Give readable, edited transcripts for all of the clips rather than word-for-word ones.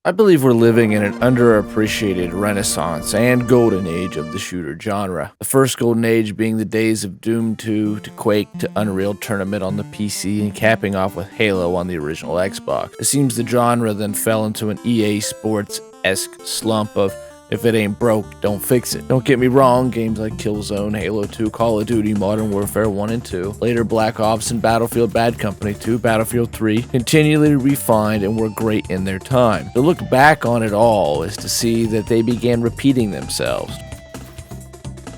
I believe we're living in an underappreciated renaissance and golden age of the shooter genre. The first golden age being the days of Doom 2 to Quake to Unreal Tournament on the PC and capping off with Halo on the original Xbox. It seems the genre then fell into an EA Sports-esque slump of if it ain't broke, don't fix it. Don't get me wrong, games like Killzone, Halo 2, Call of Duty, Modern Warfare 1 and 2, later Black Ops and Battlefield Bad Company 2, Battlefield 3, continually refined and were great in their time. To look back on it all is to see that they began repeating themselves.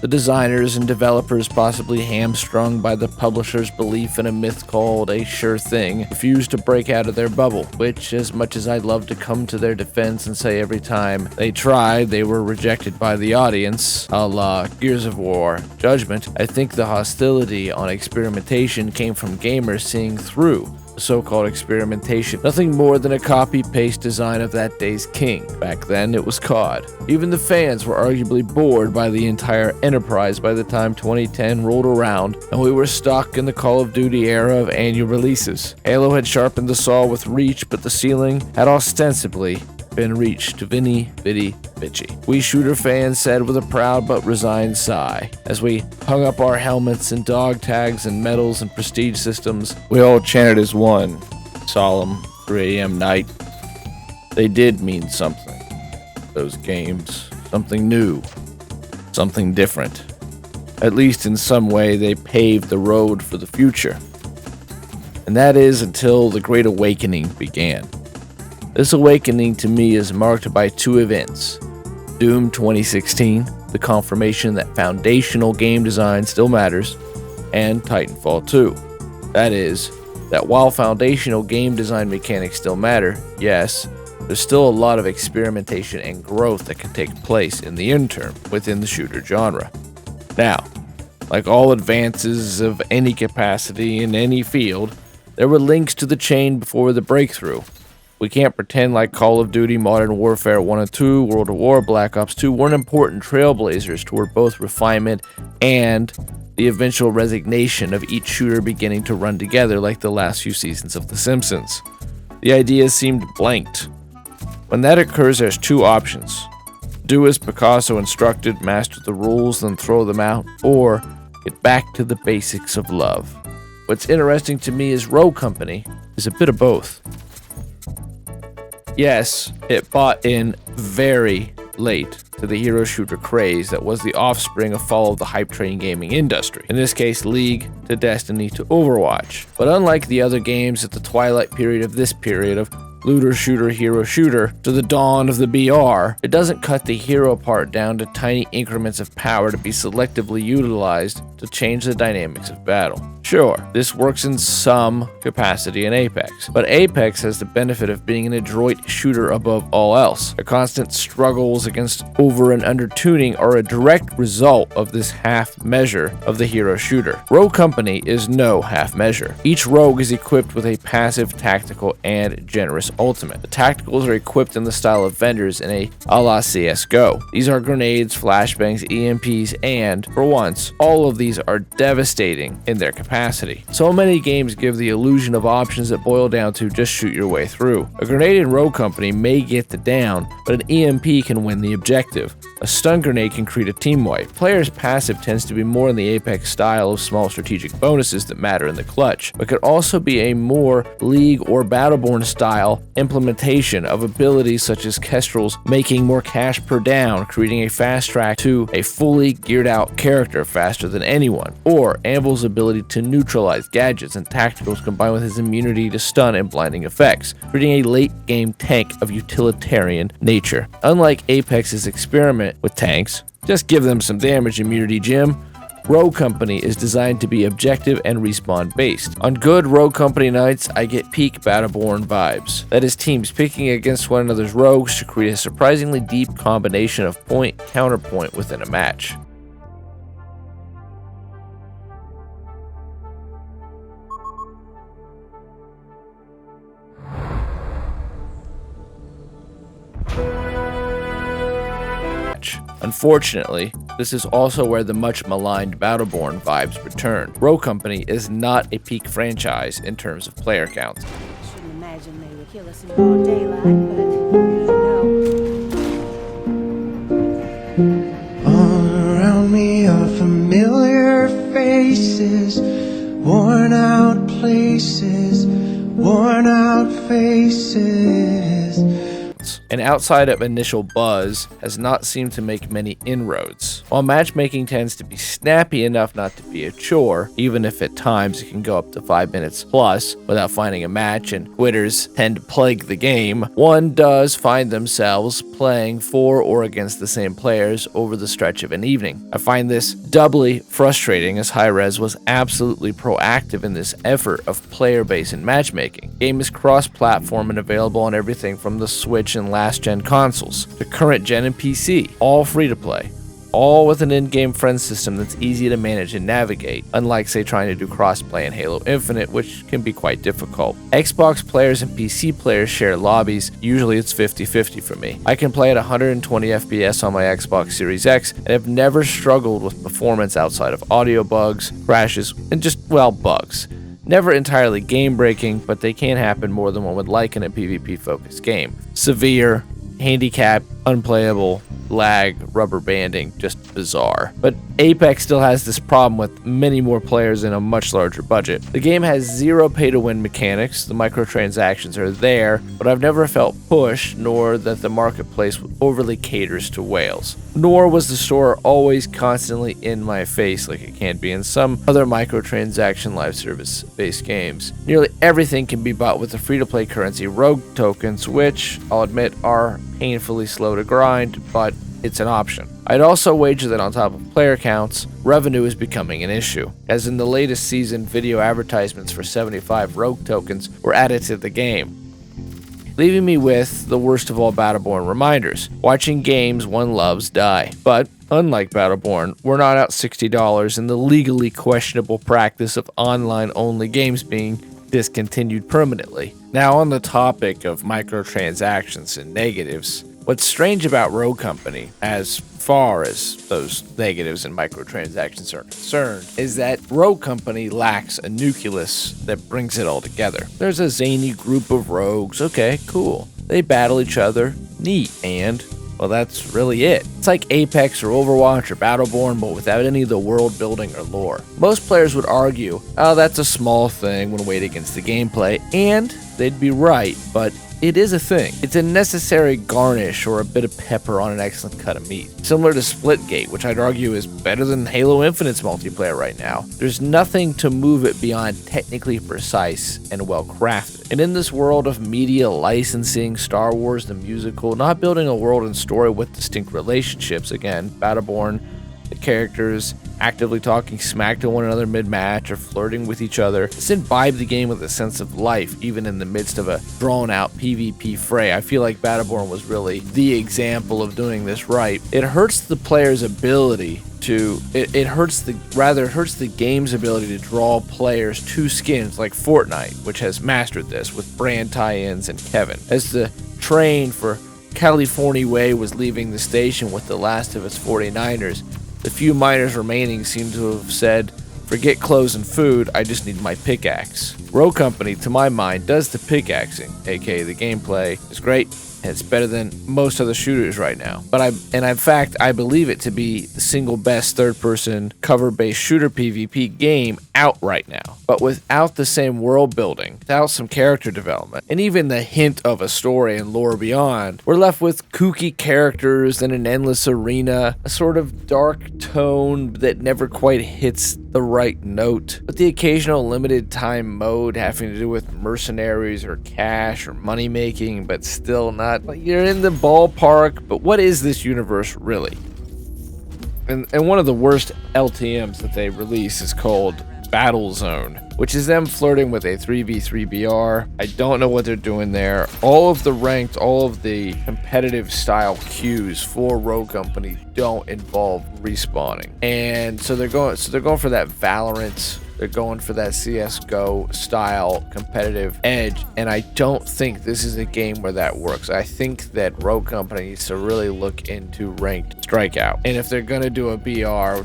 The designers and developers, possibly hamstrung by the publisher's belief in a myth called a sure thing, refused to break out of their bubble, which, as much as I'd love to come to their defense and say every time they tried, they were rejected by the audience, a la Gears of War Judgment, I think the hostility on experimentation came from gamers seeing through so-called experimentation. Nothing more than a copy-paste design of that day's king. Back then, it was COD. Even the fans were arguably bored by the entire enterprise by the time 2010 rolled around, and we were stuck in the Call of Duty era of annual releases. Halo had sharpened the saw with Reach, but the ceiling had ostensibly been reached to Vinny, Vitty, Bitchy. We shooter fans said with a proud but resigned sigh. As we hung up our helmets and dog tags and medals and prestige systems, we all chanted as one solemn 3 a.m. night. They did mean something. Those games. Something new. Something different. At least in some way they paved the road for the future. And that is until the Great Awakening began. This awakening to me is marked by two events. Doom 2016, the confirmation that foundational game design still matters, and Titanfall 2. That is, that while foundational game design mechanics still matter, yes, there's still a lot of experimentation and growth that can take place in the interim within the shooter genre. Now, like all advances of any capacity in any field, there were links to the chain before the breakthrough. We can't pretend like Call of Duty, Modern Warfare 1 and 2, World of War, Black Ops 2 weren't important trailblazers toward both refinement and the eventual resignation of each shooter beginning to run together like the last few seasons of The Simpsons. The ideas seemed blanked. When that occurs, there's two options. Do as Picasso instructed, master the rules, then throw them out, or get back to the basics of love. What's interesting to me is Rogue Company is a bit of both. Yes, it bought in very late to the hero shooter craze that was the offspring of fall of the hype train gaming industry. In this case, League to Destiny to Overwatch. But unlike the other games at the twilight period of this period of looter shooter hero shooter to the dawn of the BR, it doesn't cut the hero part down to tiny increments of power to be selectively utilized to change the dynamics of battle. Sure, this works in some capacity in Apex, but Apex has the benefit of being an adroit shooter above all else. The constant struggles against over and under tuning are a direct result of this half measure of the hero shooter. Rogue Company is no half measure. Each rogue is equipped with a passive, tactical, and generous ultimate. The tacticals are equipped in the style of vendors in a la CSGO. These are grenades, flashbangs, EMPs, and, for once, all of these are devastating in their capacity. So many games give the illusion of options that boil down to just shoot your way through. A grenade in Rogue Company may get the down, but an EMP can win the objective. A stun grenade can create a team wipe. Players' passive tends to be more in the Apex style of small strategic bonuses that matter in the clutch, but could also be a more League or Battleborn style implementation of abilities such as Kestrel's making more cash per down, creating a fast track to a fully geared out character faster than anyone, or Anvil's ability to neutralize gadgets and tacticals combined with his immunity to stun and blinding effects, creating a late game tank of utilitarian nature. Unlike Apex's experiment with tanks, just give them some damage immunity, Jim. Rogue Company is designed to be objective and respawn based. On good Rogue Company nights, I get peak Battleborn vibes. That is, teams picking against one another's rogues to create a surprisingly deep combination of point-counterpoint within a match. Unfortunately, this is also where the much maligned Battleborn vibes return. Rogue Company is not a peak franchise in terms of player count. Shouldn't imagine they would kill us in broad daylight, but places, worn out faces. And outside of initial buzz, has not seemed to make many inroads. While matchmaking tends to be snappy enough not to be a chore, even if at times it can go up to 5 minutes plus without finding a match and quitters tend to plague the game, one does find themselves playing for or against the same players over the stretch of an evening. I find this doubly frustrating as Hi-Rez was absolutely proactive in this effort of player-based and matchmaking. The game is cross-platform and available on everything from the Switch and last-gen consoles to current-gen and PC, all free-to-play. All with an in-game friend system that's easy to manage and navigate, unlike say trying to do crossplay in Halo Infinite, which can be quite difficult. Xbox players and PC players share lobbies, usually it's 50-50 for me. I can play at 120 FPS on my Xbox Series X and have never struggled with performance outside of audio bugs, crashes, and just, well, bugs. Never entirely game-breaking, but they can happen more than one would like in a PvP-focused game. Severe, handicap, unplayable, lag, rubber banding, just bizarre. But Apex still has this problem with many more players and a much larger budget. The game has zero pay-to-win mechanics, the microtransactions are there, but I've never felt pushed, nor that the marketplace overly caters to whales. Nor was the store always constantly in my face like it can be in some other microtransaction live service-based games. Nearly everything can be bought with the free-to-play currency Rogue tokens, which, I'll admit, are painfully slow to grind, but it's an option. I'd also wager that on top of player counts, revenue is becoming an issue, as in the latest season, video advertisements for 75 Rogue tokens were added to the game, leaving me with the worst of all Battleborn reminders, watching games one loves die. But unlike Battleborn, we're not out $60 in the legally questionable practice of online-only games being discontinued permanently. Now, on the topic of microtransactions and negatives, what's strange about Rogue Company, as far as those negatives and microtransactions are concerned, is that Rogue Company lacks a nucleus that brings it all together. There's a zany group of rogues, okay, cool. They battle each other, neat, and well, that's really it. It's like Apex or Overwatch or Battleborn, but without any of the world building or lore. Most players would argue, oh, that's a small thing when weighed against the gameplay, and they'd be right, but it is a thing. It's a necessary garnish or a bit of pepper on an excellent cut of meat. Similar to Splitgate, which I'd argue is better than Halo Infinite's multiplayer right now. There's nothing to move it beyond technically precise and well crafted. And in this world of media licensing, Star Wars the musical, not building a world and story with distinct relationships, again, Battleborn, the characters actively talking smack to one another mid-match or flirting with each other. This imbibed the game with a sense of life, even in the midst of a drawn-out PvP fray. I feel like Battleborn was really the example of doing this right. It hurts the player's ability to, it hurts the game's ability to draw players to skins like Fortnite, which has mastered this with brand tie-ins and Kevin. As the train for California Way was leaving the station with the last of its 49ers, the few miners remaining seem to have said, forget clothes and food, I just need my pickaxe. Rogue Company, to my mind, does the pickaxing, aka the gameplay, is great, and it's better than most other shooters right now. But in fact, I believe it to be the single best third-person cover-based shooter PvP game out right now. But without the same world building, without some character development, and even the hint of a story and lore beyond, we're left with kooky characters and an endless arena, a sort of dark tone that never quite hits the right note, with the occasional limited time mode having to do with mercenaries or cash or money making, but still not. Like, you're in the ballpark, but what is this universe really? And one of the worst LTMs that they release is called Battle Zone, which is them flirting with a 3v3 BR. I don't know what they're doing there. All of the ranked, all of the competitive style queues for Rogue Company don't involve respawning. And so they're going for that Valorant, they're going for that CSGO style competitive edge, and I don't think this is a game where that works. I think that Rogue Company needs to really look into ranked strikeout. And if they're gonna do a BR,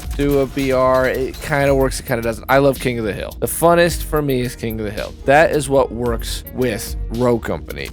it kind of works, it kind of doesn't. I love King of the Hill. The funnest for me is King of the Hill. That is what works with Rogue Company.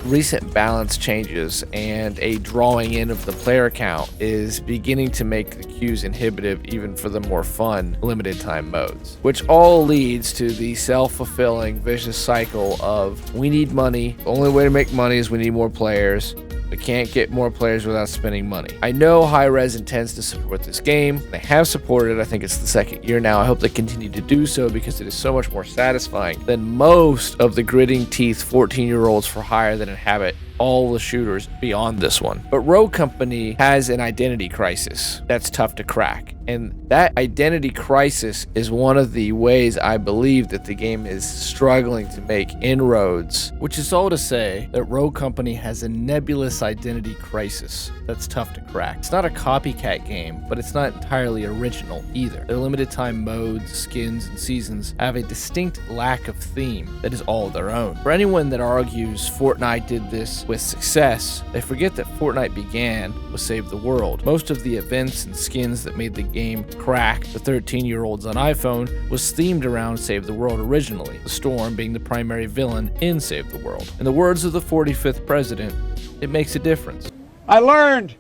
recent balance changes and a drawing in of the player count is beginning to make the queues inhibitive even for the more fun limited time modes, which all leads to the self-fulfilling vicious cycle of we need money. The only way to make money is we need more players. We can't get more players without spending money. I know Hi-Rez intends to support this game. They have supported it. I think it's the second year now. I hope they continue to do so because it is so much more satisfying than most of the gritting teeth 14-year-olds for hire that inhabit all the shooters beyond this one. But Rogue Company has an identity crisis that's tough to crack. And that identity crisis is one of the ways I believe that the game is struggling to make inroads, which is all to say that Rogue Company has a nebulous identity crisis that's tough to crack. It's not a copycat game, but it's not entirely original either. Their limited time modes, skins, and seasons have a distinct lack of theme that is all their own. For anyone that argues Fortnite did this with success, they forget that Fortnite began with Save the World. Most of the events and skins that made the game crack the 13-year-olds on iPhone was themed around Save the World originally, the Storm being the primary villain in Save the World. In the words of the 45th president, it makes a difference. I learned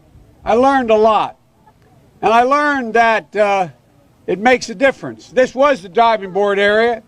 a lot, and I learned that it makes a difference. This was the diving board area.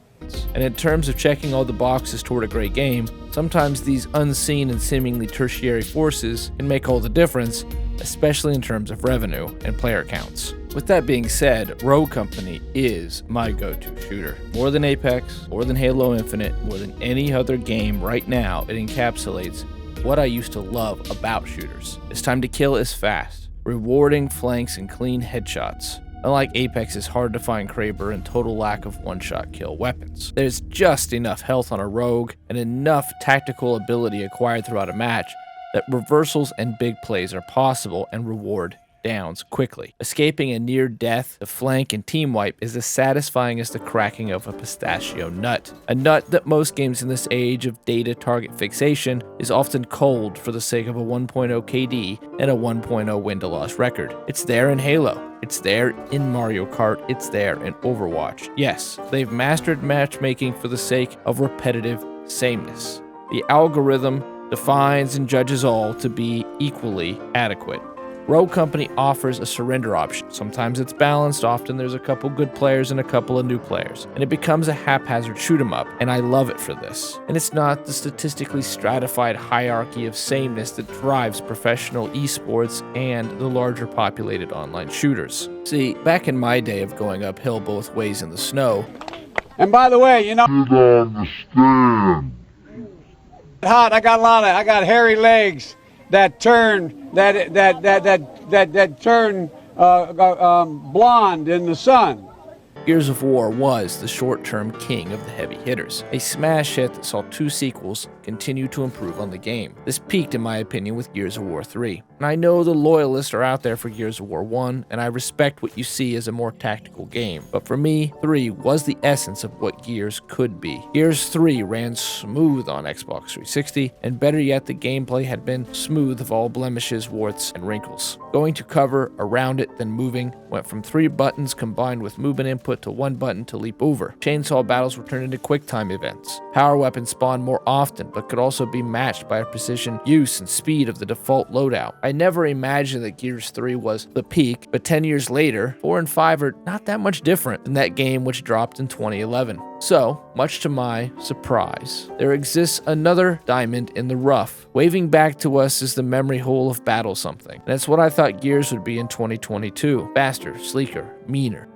And in terms of checking all the boxes toward a great game, sometimes these unseen and seemingly tertiary forces can make all the difference, especially in terms of revenue and player counts. With that being said, Rogue Company is my go-to shooter. More than Apex, more than Halo Infinite, more than any other game right now, it encapsulates what I used to love about shooters. This time to kill is fast, rewarding flanks and clean headshots. Unlike Apex's hard-to-find Kraber and total lack of one-shot kill weapons. There's just enough health on a rogue and enough tactical ability acquired throughout a match that reversals and big plays are possible and reward downs quickly. Escaping a near death, the flank, and team wipe is as satisfying as the cracking of a pistachio nut. A nut that most games in this age of data target fixation is often culled for the sake of a 1.0 KD and a 1.0 win-to-loss record. It's there in Halo. It's there in Mario Kart. It's there in Overwatch. Yes, they've mastered matchmaking for the sake of repetitive sameness. The algorithm defines and judges all to be equally adequate. Rogue Company offers a surrender option. Sometimes it's balanced, often there's a couple good players and a couple of new players, and it becomes a haphazard shoot 'em up, and I love it for this. And it's not the statistically stratified hierarchy of sameness that drives professional esports and the larger populated online shooters. See, back in my day of going uphill both ways in the snow, And by the way, you know, hot. I got hairy legs that turn turn blonde in the sun. Gears of War was the short-term king of the heavy hitters, a smash hit that saw 2 sequels continue to improve on the game. This peaked, in my opinion, with Gears of War 3. And I know the loyalists are out there for Gears of War 1, and I respect what you see as a more tactical game. But for me, 3 was the essence of what Gears could be. Gears 3 ran smooth on Xbox 360, and better yet, the gameplay had been smooth of all blemishes, warts, and wrinkles. Going to cover, around it, then moving, went from 3 buttons combined with movement input to 1 button to leap over. Chainsaw battles were turned into quick time events. Power weapons spawned more often, but could also be matched by a precision use and speed of the default loadout. I never imagined that Gears 3 was the peak, but 10 years later, 4 and 5 are not that much different than that game which dropped in 2011. So, much to my surprise, there exists another diamond in the rough, waving back to us as the memory hole of battle something. And that's what I thought Gears would be in 2022. Faster, sleeker, meaner.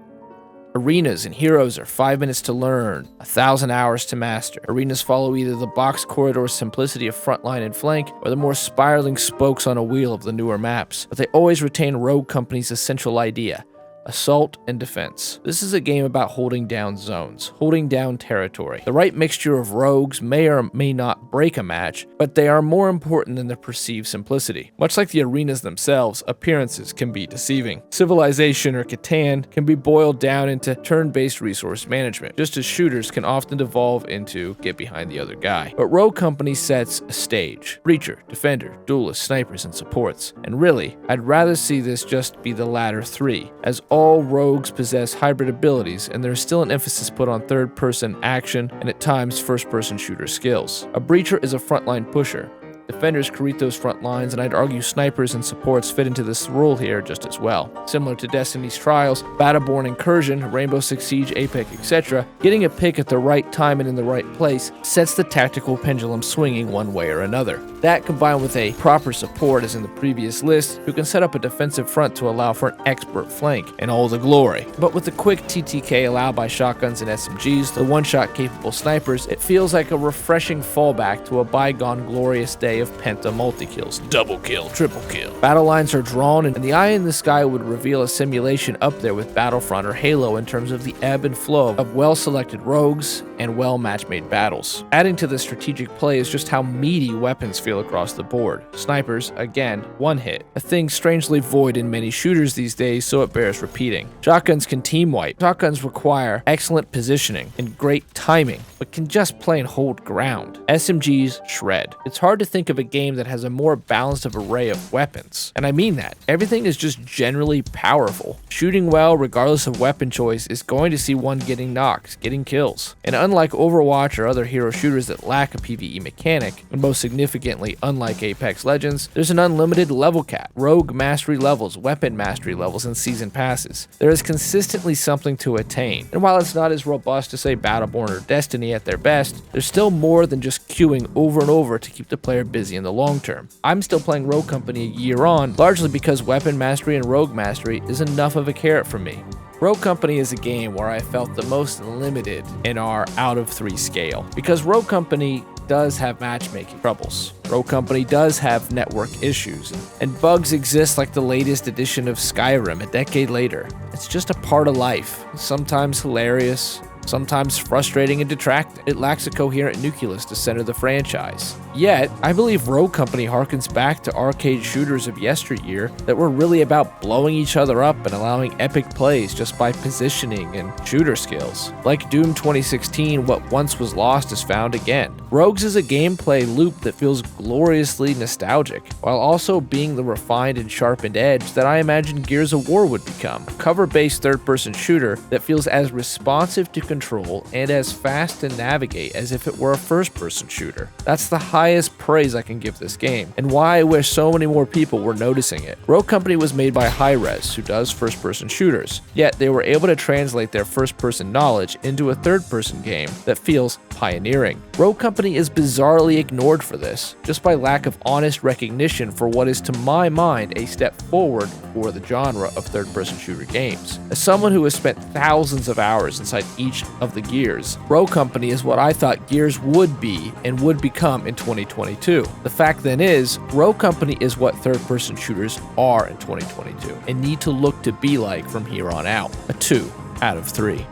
Arenas and heroes are 5 minutes to learn, 1,000 hours to master. Arenas follow either the box corridor simplicity of frontline and flank, or the more spiraling spokes on a wheel of the newer maps. But they always retain Rogue Company's essential idea: assault and defense. This is a game about holding down zones, holding down territory. The right mixture of rogues may or may not break a match, but they are more important than the perceived simplicity. Much like the arenas themselves, appearances can be deceiving. Civilization or Catan can be boiled down into turn-based resource management, just as shooters can often devolve into get behind the other guy. But Rogue Company sets a stage: breacher, defender, duelist, snipers, and supports. And really, I'd rather see this just be the latter 3, as all rogues possess hybrid abilities, and there is still an emphasis put on third-person action and at times first-person shooter skills. A breacher is a frontline pusher. Defenders create those front lines, and I'd argue snipers and supports fit into this role here just as well. Similar to Destiny's Trials, Battleborn Incursion, Rainbow Six Siege, Apex, etc., getting a pick at the right time and in the right place sets the tactical pendulum swinging one way or another. That, combined with a proper support as in the previous list, who can set up a defensive front to allow for an expert flank, and all the glory. But with the quick TTK allowed by shotguns and SMGs, the one-shot capable snipers, it feels like a refreshing fallback to a bygone glorious day of penta multi-kills, double kill, triple kill. Battle lines are drawn, and the eye in the sky would reveal a simulation up there with Battlefront or Halo in terms of the ebb and flow of well-selected rogues and well-match-made battles. Adding to the strategic play is just how meaty weapons feel across the board. Snipers, again, one hit, a thing strangely void in many shooters these days, so it bears repeating. Shotguns can team wipe. Shotguns require excellent positioning and great timing, but can just plain hold ground. SMGs shred. It's hard to think of a game that has a more balanced of array of weapons. And I mean that. Everything is just generally powerful. Shooting well, regardless of weapon choice, is going to see one getting knocks, getting kills. And unlike Overwatch or other hero shooters that lack a PvE mechanic, and most significantly unlike Apex Legends, there's an unlimited level cap, rogue mastery levels, weapon mastery levels, and season passes. There is consistently something to attain, and while it's not as robust as say Battleborn or Destiny at their best, there's still more than just queuing over and over to keep the player busy in the long term. I'm still playing Rogue Company a year on, largely because weapon mastery and rogue mastery is enough of a carrot for me. Rogue Company is a game where I felt the most limited in our out of 3 scale, because Rogue Company does have matchmaking troubles. Rogue Company does have network issues, and bugs exist like the latest edition of Skyrim a decade later. It's just a part of life, sometimes hilarious, sometimes frustrating and detracting. It lacks a coherent nucleus to center the franchise. Yet, I believe Rogue Company harkens back to arcade shooters of yesteryear that were really about blowing each other up and allowing epic plays just by positioning and shooter skills. Like Doom 2016, what once was lost is found again. Rogues is a gameplay loop that feels gloriously nostalgic, while also being the refined and sharpened edge that I imagine Gears of War would become. A cover-based third-person shooter that feels as responsive to control and as fast to navigate as if it were a first-person shooter. That's the highest praise I can give this game, and why I wish so many more people were noticing it. Rogue Company was made by Hi-Rez, who does first-person shooters, yet they were able to translate their first-person knowledge into a third-person game that feels pioneering. Rogue Company is bizarrely ignored for this, just by lack of honest recognition for what is to my mind a step forward for the genre of third-person shooter games. As someone who has spent thousands of hours inside each of the Gears, Rogue Company is what I thought Gears would be and would become in 2022. The fact then is, Rogue Company is what third-person shooters are in 2022 and need to look to be like from here on out. A 2 out of 3.